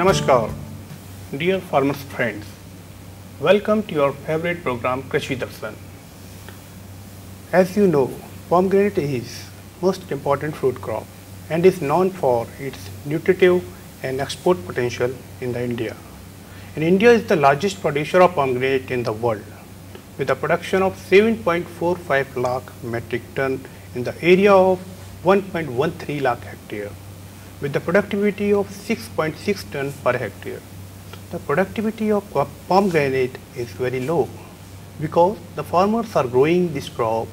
Namaskar, dear farmers friends. Welcome to your favorite program Krishi Darshan. As you know, pomegranate is most important fruit crop and is known for its nutritive and export potential in India. And India is the largest producer of pomegranate in the world, with a production of 7.45 lakh metric ton in the area of 1.13 lakh hectare, with the productivity of 6.6 ton per hectare. The productivity of pomegranate is very low because the farmers are growing this crop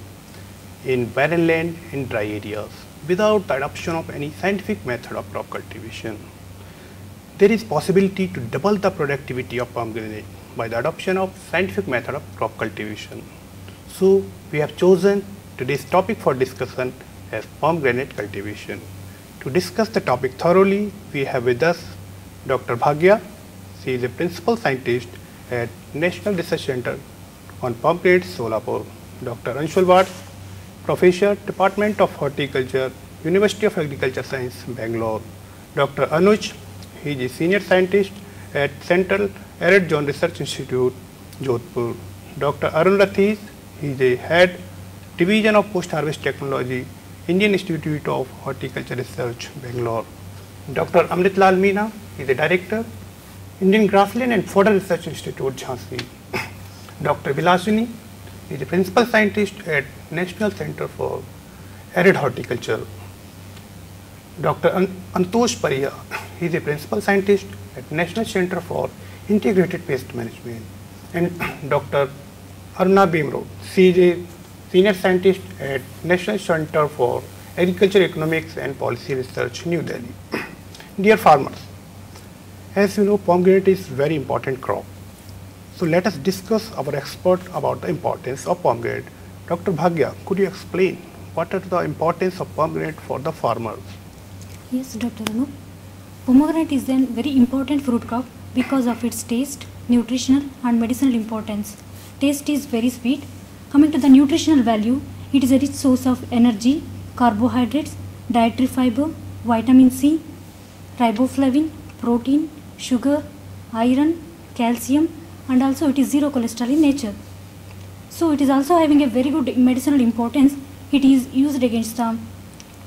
in barren land and dry areas without the adoption of any scientific method of crop cultivation. There is possibility to double the productivity of pomegranate by the adoption of scientific method of crop cultivation. So we have chosen today's topic for discussion as pomegranate cultivation. To discuss the topic thoroughly, we have with us Dr. Bhagya. She is a principal scientist at National Research Center on Pomegranates, Solapur. Dr. Anshul Bhatt, Professor, Department of Horticulture, University of Agriculture Science, Bangalore. Dr. Anuj, he is a senior scientist at Central Arid Zone Research Institute, Jodhpur. Dr. Arun Rathis, he is a head Division of Post-Harvest Technology, Indian Institute of Horticulture Research, Bangalore. Dr. Amritlal Meena is the Director, Indian Grassland and Fodder Research Institute, Jhansi. Dr. Vilasini is the Principal Scientist at National Center for Arid Horticulture. Dr. Antosh Pariya is the Principal Scientist at National Center for Integrated Pest Management. And Dr. Aruna Bimro, she is a Senior Scientist at National Center for Agriculture Economics and Policy Research, New Delhi. Dear farmers, as you know, pomegranate is very important crop. So let us discuss our expert about the importance of pomegranate. Dr. Bhagya, could you explain what is the importance of pomegranate for the farmers? Yes, Dr. Anu. Pomegranate is a very important fruit crop because of its taste, nutritional and medicinal importance. Taste is very sweet. Coming to the nutritional value, it is a rich source of energy, carbohydrates, dietary fiber, vitamin C, riboflavin, protein, sugar, iron, calcium, and also it is zero cholesterol in nature. So it is also having a very good medicinal importance. It is used against the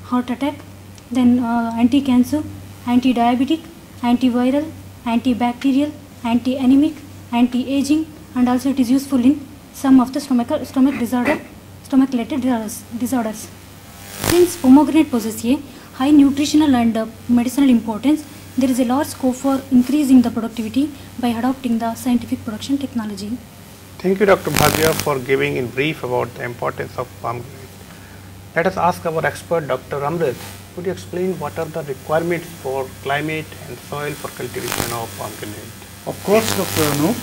heart attack, then anti-cancer, anti-diabetic, antiviral, antibacterial, anti-anemic, anti-aging, and also it is useful in some of the stomach-related disorders. Since pomegranate possesses a high nutritional and medicinal importance, there is a large scope for increasing the productivity by adopting the scientific production technology. Thank you, Dr. Bhagya, for giving in brief about the importance of pomegranate. Let us ask our expert, Dr. Amrit. Could you explain what are the requirements for climate and soil for cultivation of pomegranate? Of course, Dr. Anu.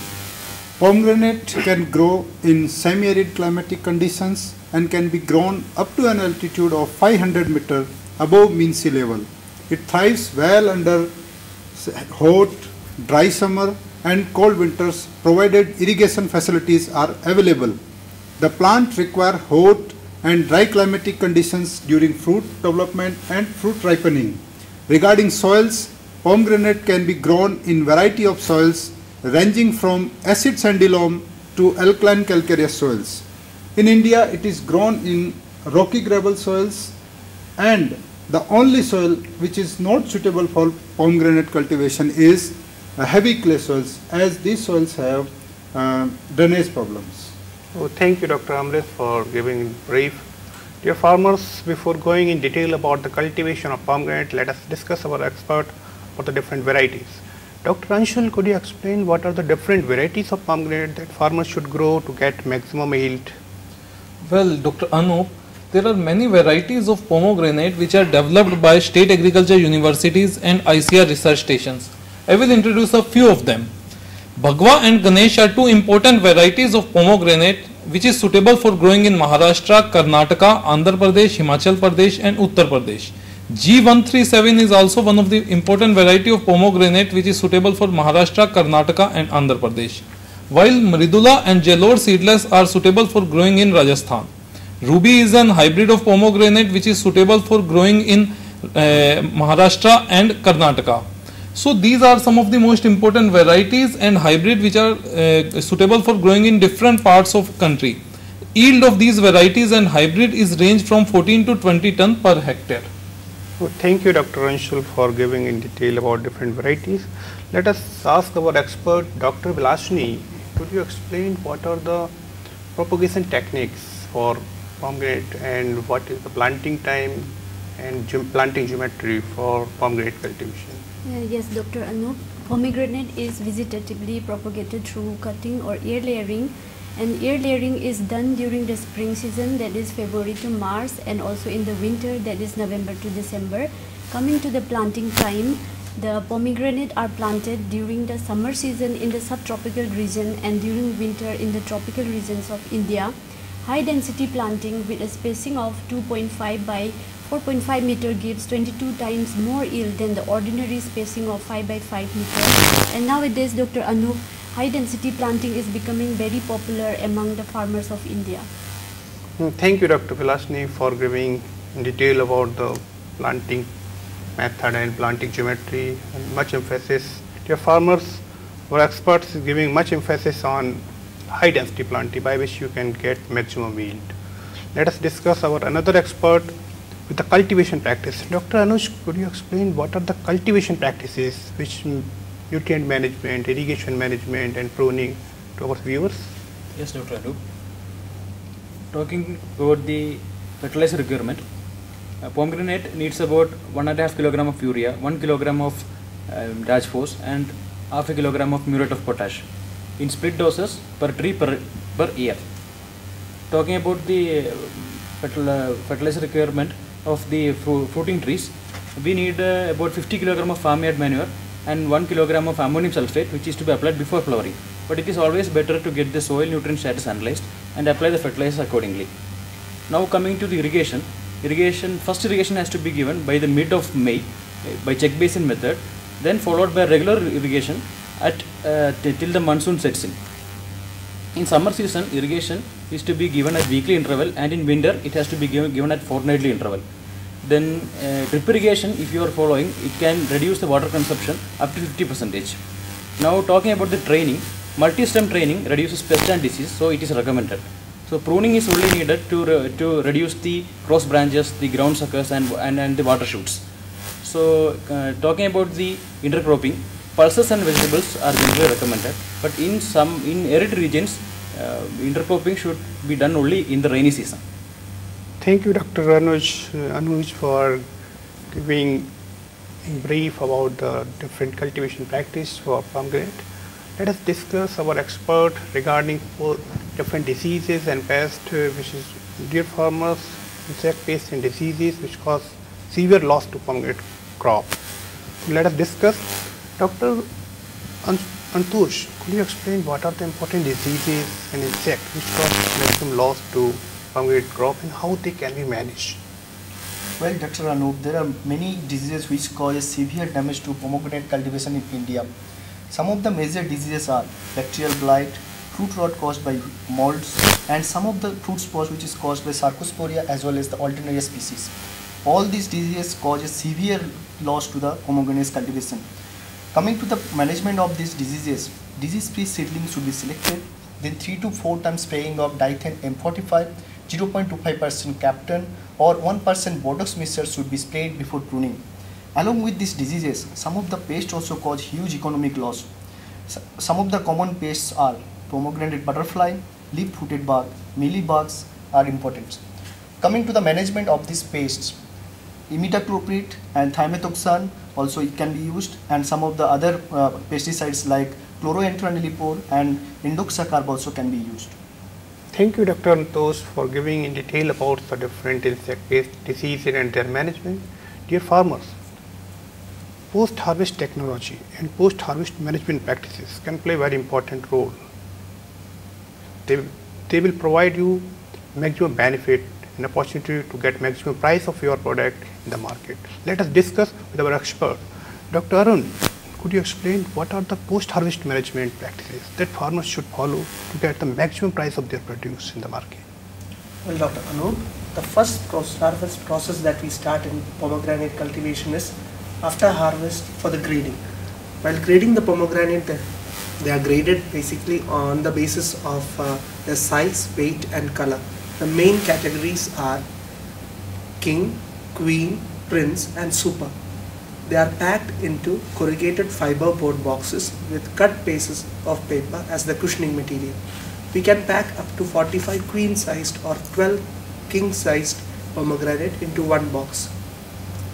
Pomegranate can grow in semi-arid climatic conditions and can be grown up to an altitude of 500 meters above mean sea level. It thrives well under hot, dry summer and cold winters provided irrigation facilities are available. The plant requires hot and dry climatic conditions during fruit development and fruit ripening. Regarding soils, pomegranate can be grown in variety of soils ranging from acid sandy loam to alkaline calcareous soils. In India, it is grown in rocky gravel soils, and the only soil which is not suitable for pomegranate cultivation is heavy clay soils, as these soils have drainage problems. Oh, thank you, Dr. Amrit, for giving in brief. Dear farmers, before going in detail about the cultivation of pomegranate, let us discuss our expert for the different varieties. Dr. Anshul, could you explain what are the different varieties of pomegranate that farmers should grow to get maximum yield? Well, Dr. Anup, there are many varieties of pomegranate which are developed by state agriculture universities and ICR research stations. I will introduce a few of them. Bhagwa and Ganesh are two important varieties of pomegranate which is suitable for growing in Maharashtra, Karnataka, Andhra Pradesh, Himachal Pradesh and Uttar Pradesh. G137 is also one of the important variety of pomegranate which is suitable for Maharashtra, Karnataka and Andhra Pradesh. While Mridula and Jalore seedless are suitable for growing in Rajasthan. Ruby is an hybrid of pomegranate which is suitable for growing in Maharashtra and Karnataka. So these are some of the most important varieties and hybrid which are suitable for growing in different parts of country. Yield of these varieties and hybrid is range from 14 to 20 ton per hectare. Well, thank you, Dr. Anshul, for giving in detail about different varieties. Let us ask our expert, Dr. Vilashni. Could you explain what are the propagation techniques for pomegranate and what is the planting time and planting geometry for pomegranate cultivation? Yes, Dr. Anup. Pomegranate is vegetatively propagated through cutting or ear layering, and ear layering is done during the spring season, that is February to March, and also in the winter, that is November to December. Coming to the planting time, the pomegranate are planted during the summer season in the subtropical region and during winter in the tropical regions of India. High density planting with a spacing of 2.5 by 4.5 meter gives 22 times more yield than the ordinary spacing of 5 by 5 meter. And nowadays, Dr. Anup, high density planting is becoming very popular among the farmers of India. Thank you, Dr. Vilashni, for giving in detail about the planting method and planting geometry, and much emphasis. Dear farmers or experts is giving much emphasis on high density planting by which you can get maximum yield. Let us discuss our another expert with the cultivation practice. Dr. Anush, could you explain what are the cultivation practices which nutrient management, irrigation management and pruning to our viewers? Yes, Dr. Anup. Talking about the fertilizer requirement, pomegranate needs about 1.5 kilogram of urea, 1 kilogram of dashphos and half a kilogram of muriate of potash in split doses per tree per year. Talking about the fertilizer requirement of the fruiting trees, we need about 50 kilogram of farmyard manure and 1 kilogram of ammonium sulfate, which is to be applied before flowering. But it is always better to get the soil nutrient status analyzed and apply the fertilizer accordingly. Now coming to the irrigation, first irrigation has to be given by the mid of May by check basin method, then followed by regular irrigation at till the monsoon sets in. In summer season, irrigation is to be given at weekly interval, and in winter it has to be given at fortnightly interval. Then drip irrigation, if you are following, it can reduce the water consumption up to 50%. Now talking about the training, multi-stem training reduces pest and disease, so it is recommended. So pruning is only needed to reduce the cross branches, the ground suckers and the water shoots. So talking about the intercropping, pulses and vegetables are generally recommended, but in arid regions, intercropping should be done only in the rainy season. Thank you, Dr. Anuj, for giving in brief about the different cultivation practice for pomegranate. Let us discuss our expert regarding different diseases and pests, which is deer farmers, insect pests and diseases which cause severe loss to pomegranate crop. Let us discuss. Dr. Antush, could you explain what are the important diseases and insects which cause maximum loss to pomegranate crop and how they can be managed? Well, Dr. Anup, there are many diseases which cause severe damage to pomegranate cultivation in India. Some of the major diseases are bacterial blight, fruit rot caused by molds, and some of the fruit spots which is caused by Sarcosporia as well as the alternaria species. All these diseases cause a severe loss to the pomegranate cultivation. Coming to the management of these diseases, disease-free seedlings should be selected, then 3 to 4 times spraying of dithane M45, 0.25% Captain or 1% Botox mixture should be sprayed before pruning. Along with these diseases, some of the pests also cause huge economic loss. Some of the common pests are pomegranate butterfly, leaf-footed bug, mealybugs are important. Coming to the management of these pests, imidacloprid and thiamethoxam also it can be used, and some of the other pesticides like chloroentranilipole and indoxacarb also can be used. Thank you, Dr. Antosh, for giving in detail about the different insect pest diseases and their management. Dear farmers, post-harvest technology and post-harvest management practices can play a very important role. They will provide you maximum benefit and opportunity to get maximum price of your product in the market. Let us discuss with our expert. Dr. Arun, could you explain what are the post-harvest management practices that farmers should follow to get the maximum price of their produce in the market? Well, Dr. Anup, the first post-harvest process that we start in pomegranate cultivation is after harvest for the grading. While grading the pomegranate, they are graded basically on the basis of their size, weight and color. The main categories are King, Queen, Prince and Super. They are packed into corrugated fiber board boxes with cut pieces of paper as the cushioning material. We can pack up to 45 queen sized or 12 king sized pomegranate into one box.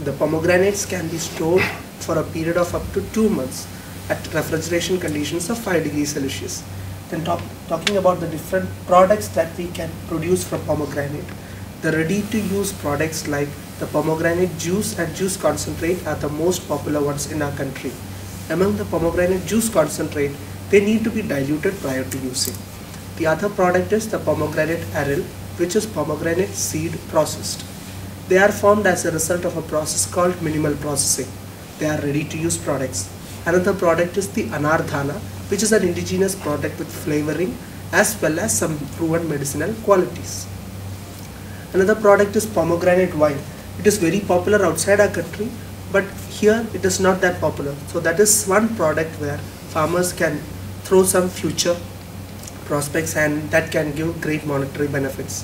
The pomegranates can be stored for a period of up to 2 months at refrigeration conditions of 5 degrees Celsius. Then talking about the different products that we can produce from pomegranate. The ready-to-use products like the pomegranate juice and juice concentrate are the most popular ones in our country. Among the pomegranate juice concentrate, they need to be diluted prior to using. The other product is the pomegranate aril, which is pomegranate seed processed. They are formed as a result of a process called minimal processing. They are ready-to-use products. Another product is the anardhana, which is an indigenous product with flavoring as well as some proven medicinal qualities. Another product is pomegranate wine. It is very popular outside our country, but here it is not that popular. So that is one product where farmers can throw some future prospects and that can give great monetary benefits.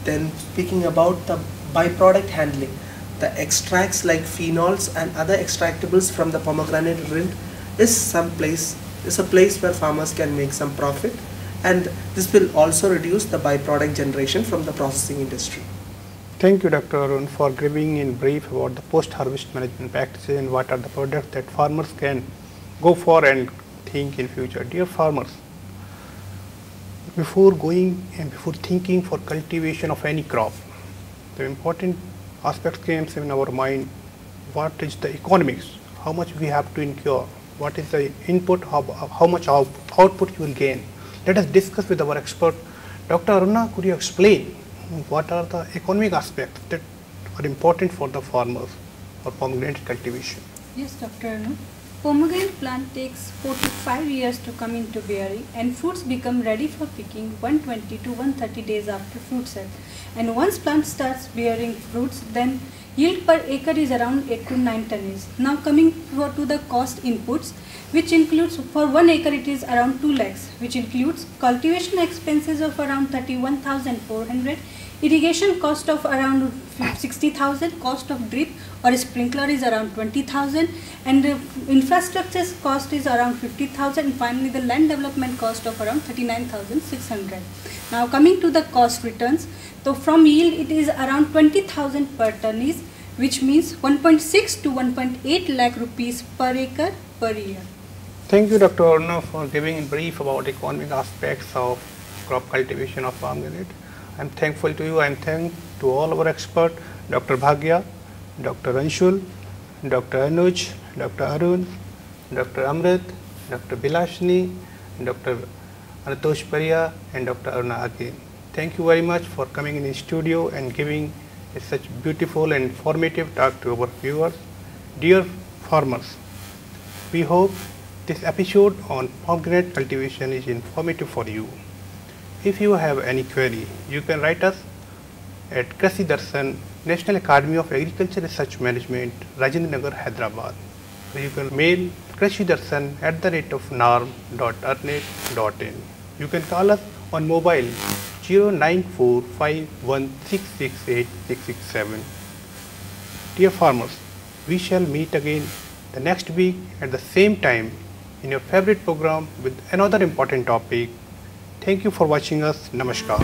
Then speaking about the byproduct handling, the extracts like phenols and other extractables from the pomegranate rind is a place where farmers can make some profit, and this will also reduce the byproduct generation from the processing industry. Thank you, Dr. Arun, for giving in brief about the post-harvest management practices and what are the products that farmers can go for and think in future. Dear farmers, before going and before thinking for cultivation of any crop, the important aspect comes in our mind. What is the economics? How much we have to incur? What is the input? How much output you will gain? Let us discuss with our expert. Dr. Aruna, could you explain what are the economic aspects that are important for the farmers for pomegranate cultivation? Yes, Dr. Aruna. Pomegranate plant takes 4 to 5 years to come into bearing, and fruits become ready for picking 120 to 130 days after fruit set. And once plant starts bearing fruits, then yield per acre is around 8 to 9 tonnes. Now coming to the cost inputs, which includes for 1 acre it is around 2 lakhs, which includes cultivation expenses of around 31,400, irrigation cost of around 60,000, cost of drip or sprinkler is around 20,000, and infrastructure cost is around 50,000, and finally the land development cost of around 39,600. Now coming to the cost returns, so from yield it is around 20,000 per tonne, which means 1.6 to 1.8 lakh rupees per acre per year. Thank you, Dr. Aruna, for giving in brief about economic aspects of crop cultivation of pomegranate. I am thankful to you. I am thankful to all our experts, Dr. Bhagya, Dr. Anshul, Dr. Anuj, Dr. Arun, Dr. Amrit, Dr. Bilashni, Dr. Anatosh Pariya and Dr. Aruna again. Thank you very much for coming in the studio and giving such beautiful and informative talk to our viewers. Dear farmers, we hope this episode on pomegranate cultivation is informative for you. If you have any query, you can write us at Krishi Darshan, National Academy of Agriculture Research Management, Rajendra Nagar, Hyderabad. You can mail krishdarshan@naarm.earnet.in. You can call us on mobile 09451668667. Dear farmers, we shall meet again the next week at the same time in your favorite program with another important topic. Thank you for watching us. Namaskar.